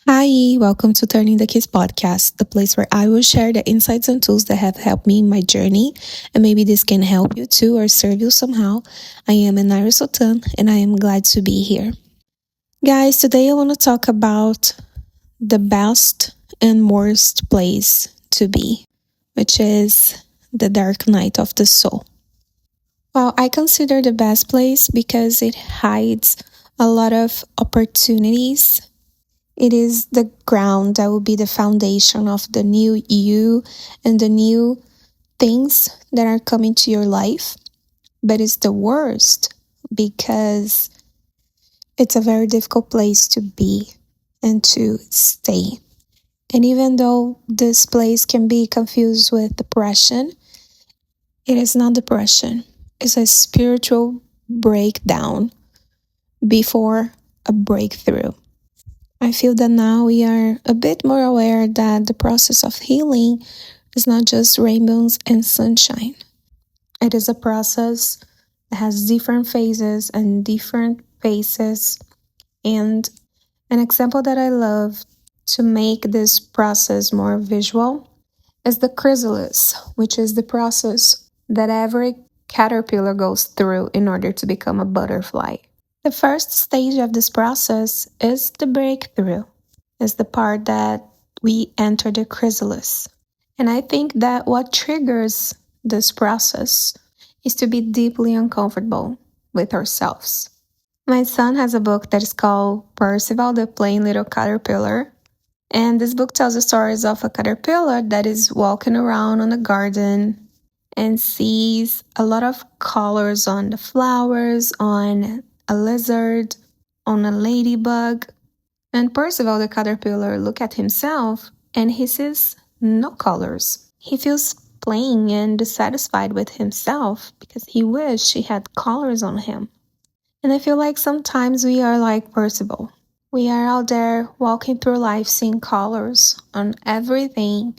Hi, welcome to Turning the Keys podcast, the place where I will share the insights and tools that have helped me in my journey, and maybe this can help you too or serve you somehow. I am Enaira Sultan, and I am glad to be here. Guys, today I want to talk about the best and worst place to be, which is the dark night of the soul. Well, I consider the best place because it hides a lot of opportunities. It is the ground that will be the foundation of the new you and the new things that are coming to your life. But it's the worst because it's a very difficult place to be and to stay. And even though this place can be confused with depression, it is not depression. It's a spiritual breakdown before a breakthrough. I feel that now we are a bit more aware that the process of healing is not just rainbows and sunshine. It is a process that has different phases and different paces. And an example that I love to make this process more visual is the chrysalis, which is the process that every caterpillar goes through in order to become a butterfly. The first stage of this process is the breakthrough, is the part that we enter the chrysalis. And I think that what triggers this process is to be deeply uncomfortable with ourselves. My son has a book that is called Percival the Plain Little Caterpillar. And this book tells the stories of a caterpillar that is walking around on a garden and sees a lot of colors on the flowers, on a lizard, on a ladybug. And Percival the caterpillar looks at himself and he sees no colors. He feels plain and dissatisfied with himself because he wished he had colors on him. And I feel like sometimes we are like Percival. We are out there walking through life seeing colors on everything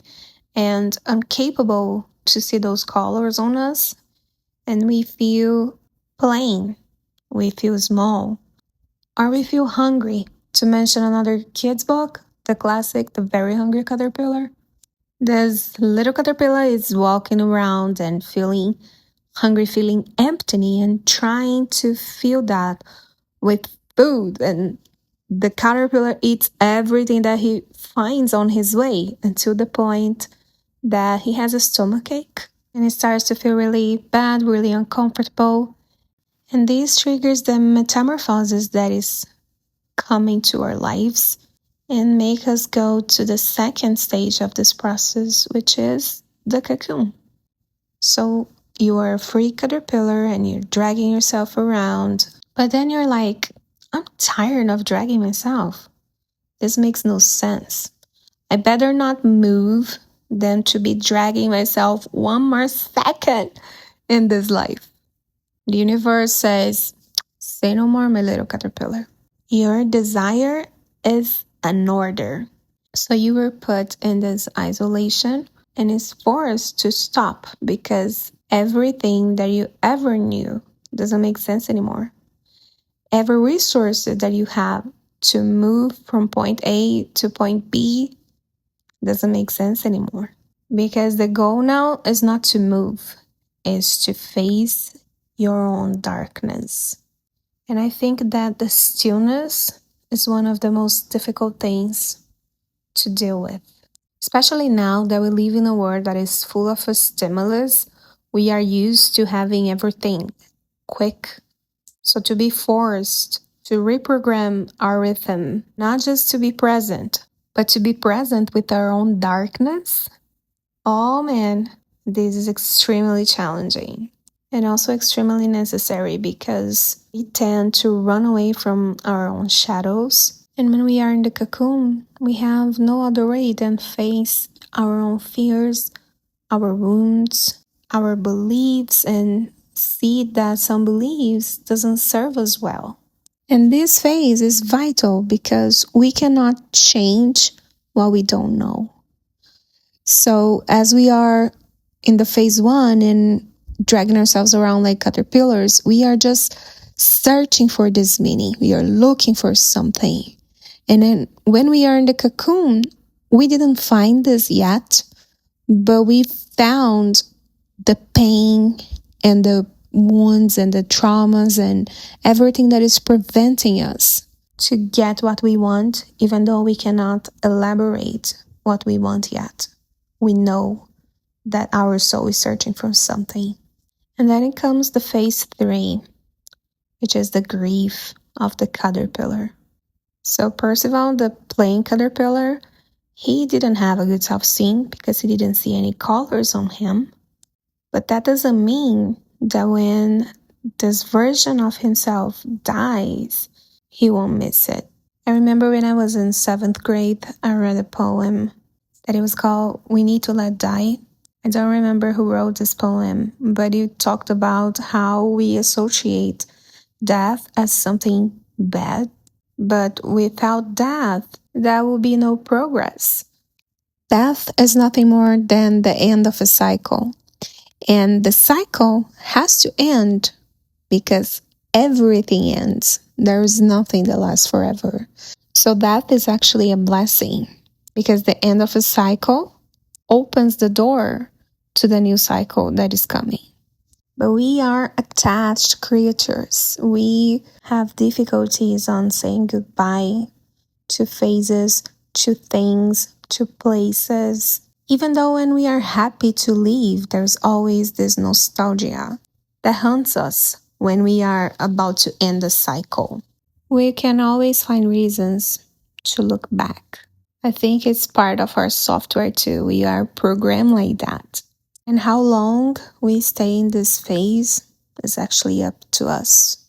and incapable to see those colors on us. And we feel plain. We feel small. Or we feel hungry. To mention another kid's book, the classic The Very Hungry Caterpillar. This little caterpillar is walking around and feeling hungry, feeling empty, and trying to fill that with food. And the caterpillar eats everything that he finds on his way until the point that he has a stomachache and he starts to feel really bad, really uncomfortable. And this triggers the metamorphosis that is coming to our lives and make us go to the second stage of this process, which is the cocoon. So you are a free caterpillar and you're dragging yourself around, but then you're like, I'm tired of dragging myself. This makes no sense. I better not move than to be dragging myself one more second in this life. The universe says, say no more, my little caterpillar. Your desire is an order. So you were put in this isolation and is forced to stop because everything that you ever knew doesn't make sense anymore. Every resource that you have to move from point A to point B doesn't make sense anymore. Because the goal now is not to move, is to face your own darkness. And I think that the stillness is one of the most difficult things to deal with. Especially now that we live in a world that is full of stimulus, we are used to having everything quick. So to be forced to reprogram our rhythm, not just to be present, but to be present with our own darkness, oh man, this is extremely challenging. And also extremely necessary because we tend to run away from our own shadows. And when we are in the cocoon, we have no other way than face our own fears, our wounds, our beliefs, and see that some beliefs doesn't serve us well. And this phase is vital because we cannot change what we don't know. So as we are in the phase one and dragging ourselves around like caterpillars, we are just searching for this meaning. We are looking for something. And then when we are in the cocoon, we didn't find this yet, but we found the pain and the wounds and the traumas and everything that is preventing us to get what we want, even though we cannot elaborate what we want yet. We know that our soul is searching for something. And then it comes the phase 3, which is the grief of the caterpillar. So Percival, the plain caterpillar, he didn't have a good self-esteem because he didn't see any colors on him. But that doesn't mean that when this version of himself dies, he won't miss it. I remember when I was in 7th grade, I read a poem that it was called We Need to Let Die. I don't remember who wrote this poem, but it talked about how we associate death as something bad. But without death, there will be no progress. Death is nothing more than the end of a cycle. And the cycle has to end because everything ends. There is nothing that lasts forever. So death is actually a blessing because the end of a cycle opens the door to the new cycle that is coming. But we are attached creatures. We have difficulties on saying goodbye to phases, to things, to places. Even though when we are happy to leave, there's always this nostalgia that haunts us when we are about to end the cycle. We can always find reasons to look back. I think it's part of our software too. We are programmed like that. And how long we stay in this phase is actually up to us.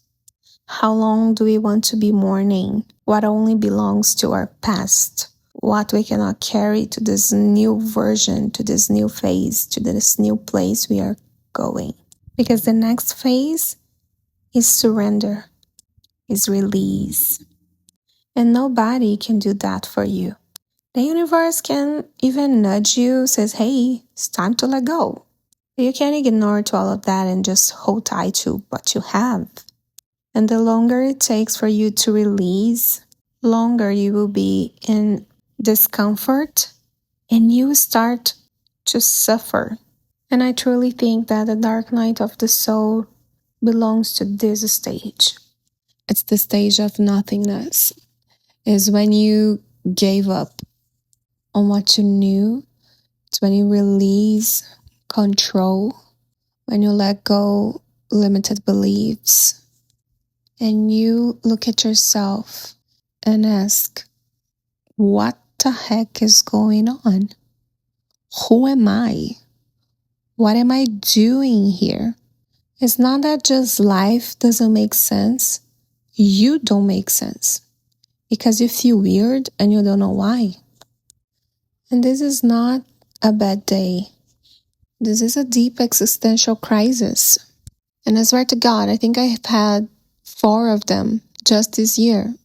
How long do we want to be mourning what only belongs to our past? What we cannot carry to this new version, to this new phase, to this new place we are going. Because the next phase is surrender, is release. And nobody can do that for you. The universe can even nudge you, says, hey, it's time to let go. You can't ignore to all of that and just hold tight to what you have. And the longer it takes for you to release, longer you will be in discomfort and you start to suffer. And I truly think that the dark night of the soul belongs to this stage. It's the stage of nothingness. Is when you gave up on what you knew. It's when you release control, when you let go limited beliefs, and you look at yourself and ask, what the heck is going on? Who am I? What am I doing here? It's not that just life doesn't make sense. You don't make sense because you feel weird and you don't know why. And this is not a bad day. This is a deep existential crisis. And I swear to God, I think I have had 4 of them just this year.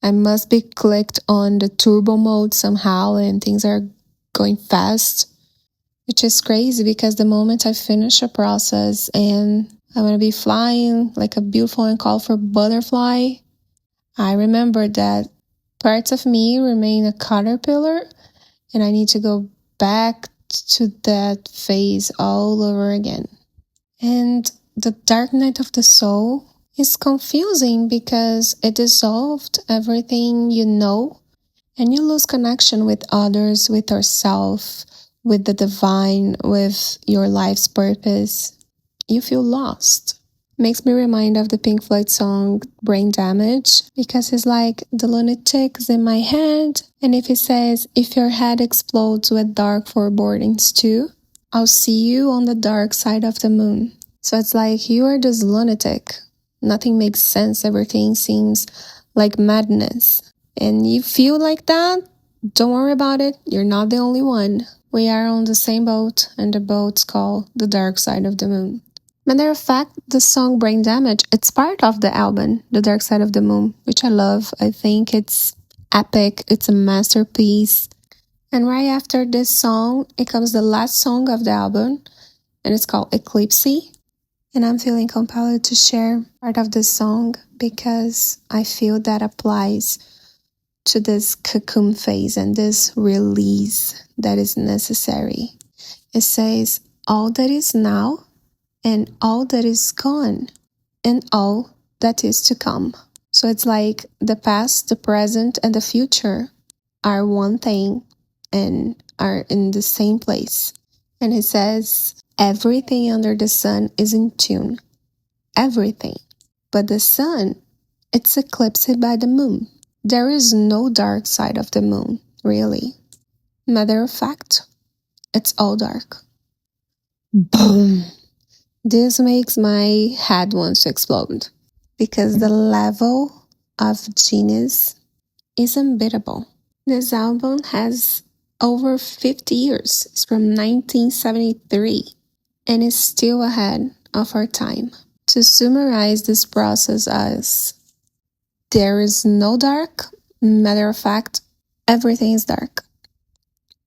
I must be clicked on the turbo mode somehow and things are going fast, which is crazy because the moment I finish a process and I'm going to be flying like a beautiful and colorful butterfly, I remember that parts of me remain a caterpillar and I need to go back to that phase all over again. And the dark night of the soul is confusing because it dissolved everything you know and you lose connection with others, with yourself, with the divine, with your life's purpose. You feel lost. Makes me remind of the Pink Floyd song Brain Damage because it's like the lunatic's in my head, and if it says if your head explodes with dark forebodings too, I'll see you on the dark side of the moon. So it's like you are this lunatic. Nothing makes sense. Everything seems like madness. And you feel like that? Don't worry about it. You're not the only one. We are on the same boat, and the boat's called The Dark Side of the Moon. Matter of fact, the song Brain Damage, it's part of the album, The Dark Side of the Moon, which I love. I think it's epic. It's a masterpiece. And right after this song, it comes the last song of the album, and it's called Eclipse. And I'm feeling compelled to share part of this song because I feel that applies to this cocoon phase and this release that is necessary. It says, all that is now and all that is gone and all that is to come. So it's like the past, the present, and the future are one thing and are in the same place. And it says, everything under the sun is in tune. Everything. But the sun, it's eclipsed by the moon. There is no dark side of the moon, really. Matter of fact, it's all dark. Boom! This makes my head want to explode. Because the level of genius is unbeatable. This album has over 50 years. It's from 1973 and is still ahead of our time. To summarize this process as, there is no dark, matter of fact, everything is dark.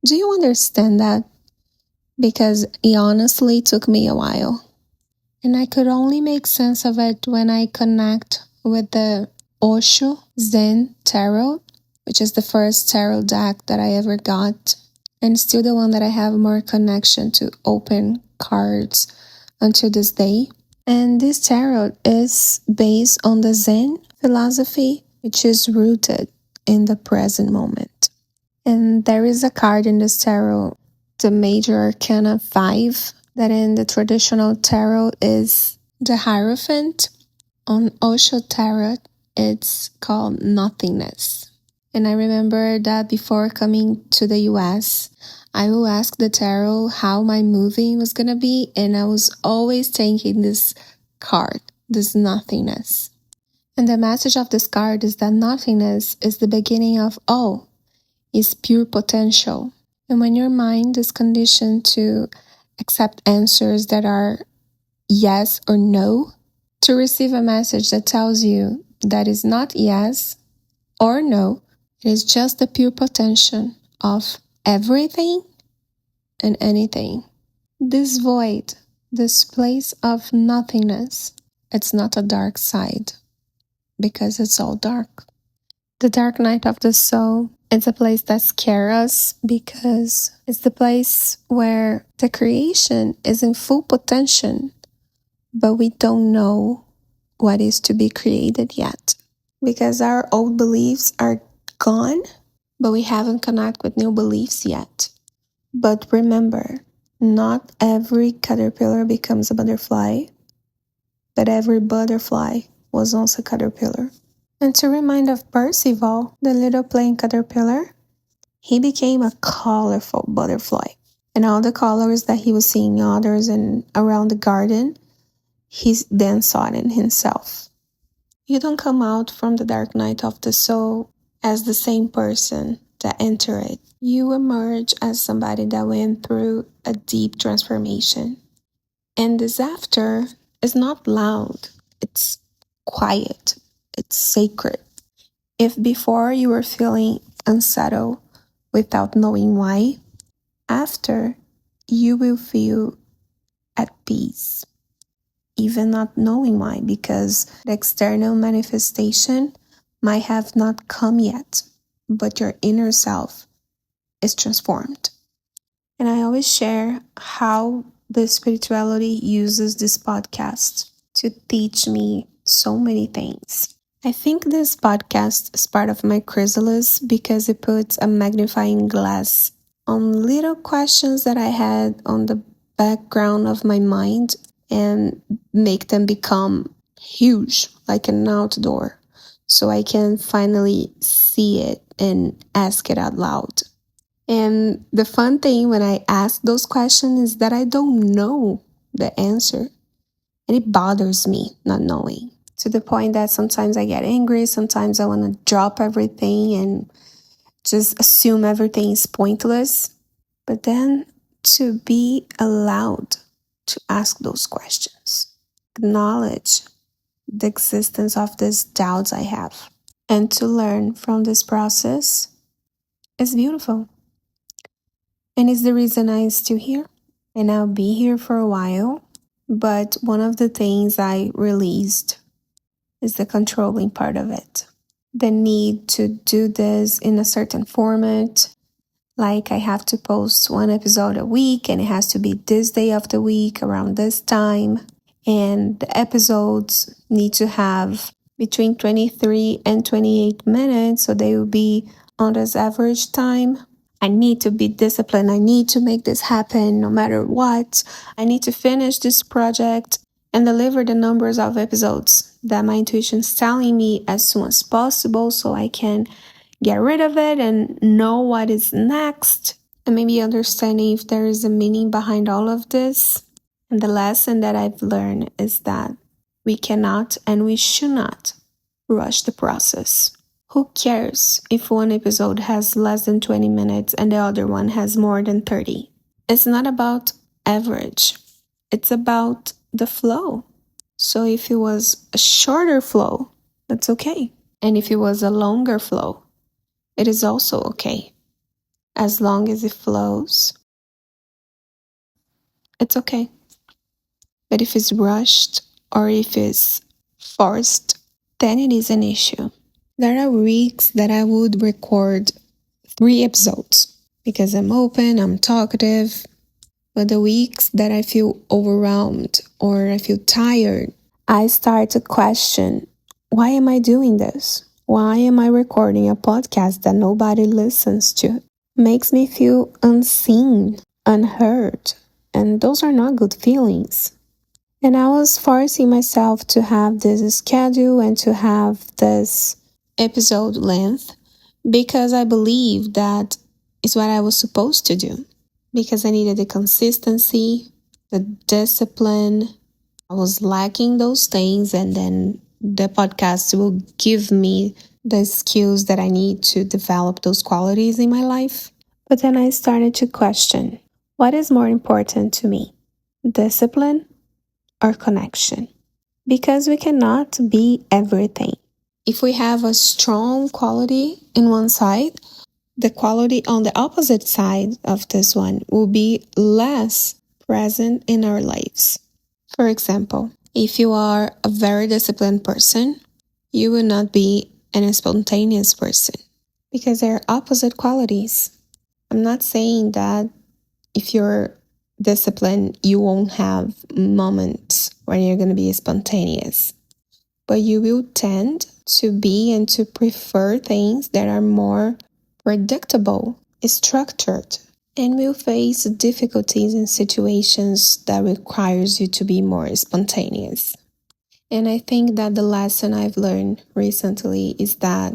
Do you understand that? Because it honestly took me a while. And I could only make sense of it when I connect with the Osho Zen Tarot, which is the first tarot deck that I ever got, and still the one that I have more connection to open cards until this day. And this tarot is based on the Zen philosophy, which is rooted in the present moment. And there is a card in this tarot, the Major Arcana 5, that in the traditional tarot is the Hierophant. On Osho Tarot, it's called Nothingness. And I remember that before coming to the US, I will ask the tarot how my moving was going to be, and I was always taking this card, this nothingness. And the message of this card is that nothingness is the beginning of all, is pure potential. And when your mind is conditioned to accept answers that are yes or no, to receive a message that tells you that is not yes or no, it is just the pure potential of everything and anything. This void, this place of nothingness, it's not a dark side because it's all dark. The dark night of the soul, it's a place that scares us because it's the place where the creation is in full potential, but we don't know what is to be created yet. Because our old beliefs are gone, but we haven't connected with new beliefs yet. But remember, not every caterpillar becomes a butterfly, but every butterfly was once a caterpillar. And to remind of Percival, the little plain caterpillar, he became a colorful butterfly. And all the colors that he was seeing in others and around the garden, he then saw it in himself. You don't come out from the dark night of the soul as the same person that entered it. You emerge as somebody that went through a deep transformation. And this after is not loud. It's quiet. It's sacred. If before you were feeling unsettled without knowing why, after you will feel at peace, even not knowing why, because the external manifestation might have not come yet, but your inner self is transformed. And I always share how the spirituality uses this podcast to teach me so many things. I think this podcast is part of my chrysalis because it puts a magnifying glass on little questions that I had on the background of my mind and make them become huge, like an outdoor, so I can finally see it and ask it out loud. And the fun thing when I ask those questions is that I don't know the answer. And it bothers me not knowing, to the point that sometimes I get angry, sometimes I want to drop everything and just assume everything is pointless. But then to be allowed to ask those questions, acknowledge the existence of these doubts I have, and to learn from this process is beautiful. And it's the reason I'm still here. And I'll be here for a while. But one of the things I released is the controlling part of it. the need to do this in a certain format. Like I have to post one episode a week and it has to be this day of the week around this time. And the episodes need to have between 23 and 28 minutes, so they will be on this average time. I need to be disciplined. I need to make this happen no matter what. I need to finish this project and deliver the numbers of episodes that my intuition is telling me as soon as possible so I can get rid of it and know what is next, and maybe understanding if there is a meaning behind all of this. And the lesson that I've learned is that we cannot and we should not rush the process. Who cares if one episode has less than 20 minutes and the other one has more than 30? It's not about average. It's about the flow. So if it was a shorter flow, that's okay. And if it was a longer flow, it is also okay. As long as it flows, it's okay. But if it's rushed or if it's forced, then it is an issue. There are weeks that I would record 3 episodes because I'm open, I'm talkative. But the weeks that I feel overwhelmed or I feel tired, I start to question, why am I doing this? Why am I recording a podcast that nobody listens to? Makes me feel unseen, unheard, and those are not good feelings. And I was forcing myself to have this schedule and to have this episode length because I believe that is what I was supposed to do. Because I needed the consistency, the discipline. I was lacking those things, and then the podcast will give me the skills that I need to develop those qualities in my life. But then I started to question, what is more important to me, discipline or connection? Because we cannot be everything. If we have a strong quality in one side, the quality on the opposite side of this one will be less present in our lives. For example, if you are a very disciplined person, you will not be an spontaneous person because they're opposite qualities. I'm not saying that if you're disciplined, you won't have moments where you're going to be spontaneous, but you will tend to be and to prefer things that are more predictable, structured, and will face difficulties in situations that requires you to be more spontaneous. And I think that the lesson I've learned recently is that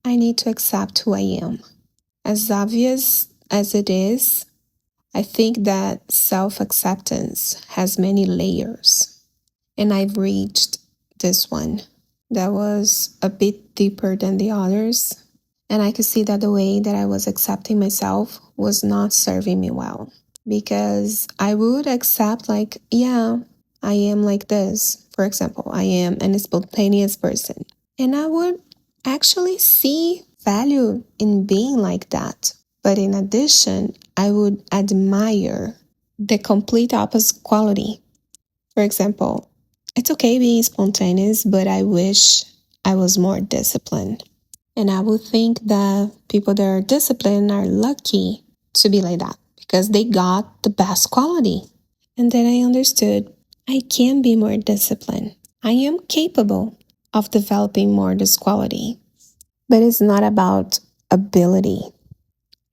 I need to accept who I am. As obvious as it is, I think that self-acceptance has many layers. And I've reached this one that was a bit deeper than the others. And I could see that the way that I was accepting myself was not serving me well. Because I would accept like, yeah, I am like this. For example, I am an spontaneous person. And I would actually see value in being like that. But in addition, I would admire the complete opposite quality. For example, it's okay being spontaneous, but I wish I was more disciplined. And I would think that people that are disciplined are lucky to be like that because they got the best quality. And then I understood I can be more disciplined. I am capable of developing more this quality. But it's not about ability.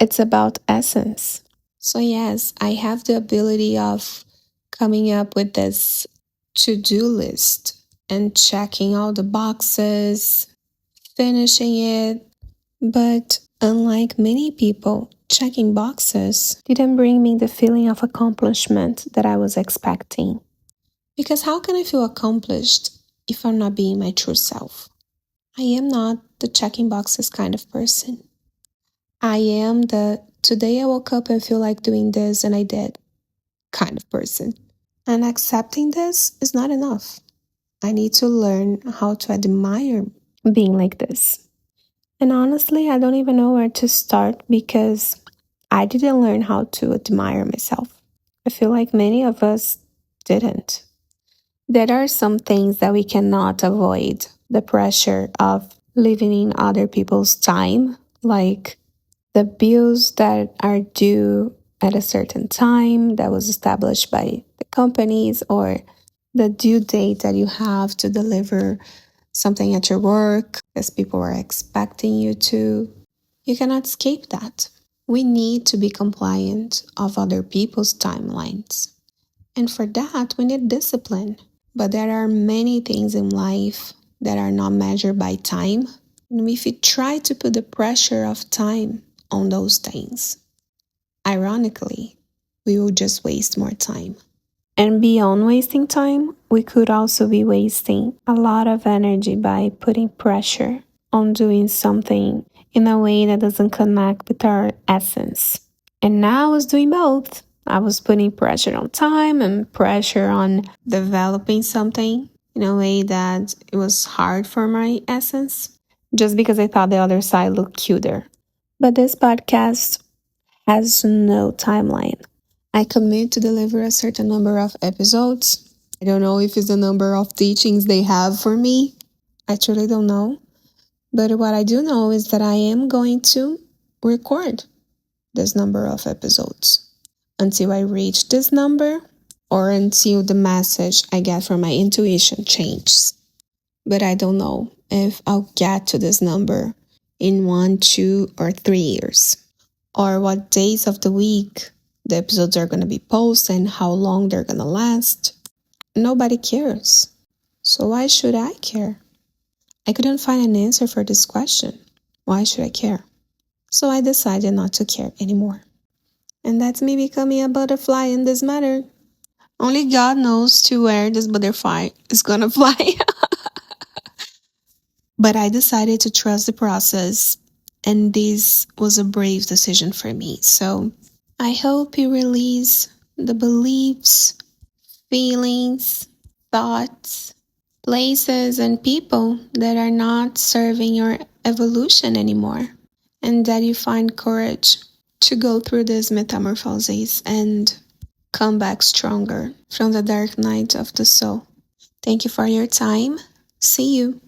It's about essence. So yes, I have the ability of coming up with this to-do list and checking all the boxes, finishing it. But unlike many people, checking boxes didn't bring me the feeling of accomplishment that I was expecting. Because how can I feel accomplished if I'm not being my true self? I am not the checking boxes kind of person. I am the today I woke up and feel like doing this and I did kind of person. And accepting this is not enough. I need to learn how to admire being like this. And honestly, I don't even know where to start because I didn't learn how to admire myself. I feel like many of us didn't. There are some things that we cannot avoid. The pressure of living in other people's time, like the bills that are due at a certain time that was established by the companies, or the due date that you have to deliver something at your work because people are expecting you to. You cannot escape that. We need to be compliant of other people's timelines. And for that, we need discipline. But there are many things in life that are not measured by time. And if we try to put the pressure of time on those things, ironically, we will just waste more time. And beyond wasting time, we could also be wasting a lot of energy by putting pressure on doing something in a way that doesn't connect with our essence. And now I was doing both. I was putting pressure on time and pressure on developing something in a way that it was hard for my essence, just because I thought the other side looked cuter. But this podcast has no timeline. I commit to deliver a certain number of episodes. I don't know if it's the number of teachings they have for me. I truly don't know. But what I do know is that I am going to record this number of episodes until I reach this number or until the message I get from my intuition changes. But I don't know if I'll get to this number in 1, 2, or 3 years, or what days of the week the episodes are going to be posted and how long they're going to last. Nobody cares. So why should I care? I couldn't find an answer for this question. Why should I care? So I decided not to care anymore. And that's me becoming a butterfly in this matter. Only God knows to where this butterfly is going to fly. But I decided to trust the process, and this was a brave decision for me. So I hope you release the beliefs, feelings, thoughts, places, and people that are not serving your evolution anymore, and that you find courage to go through this metamorphosis and come back stronger from the dark night of the soul. Thank you for your time. See you.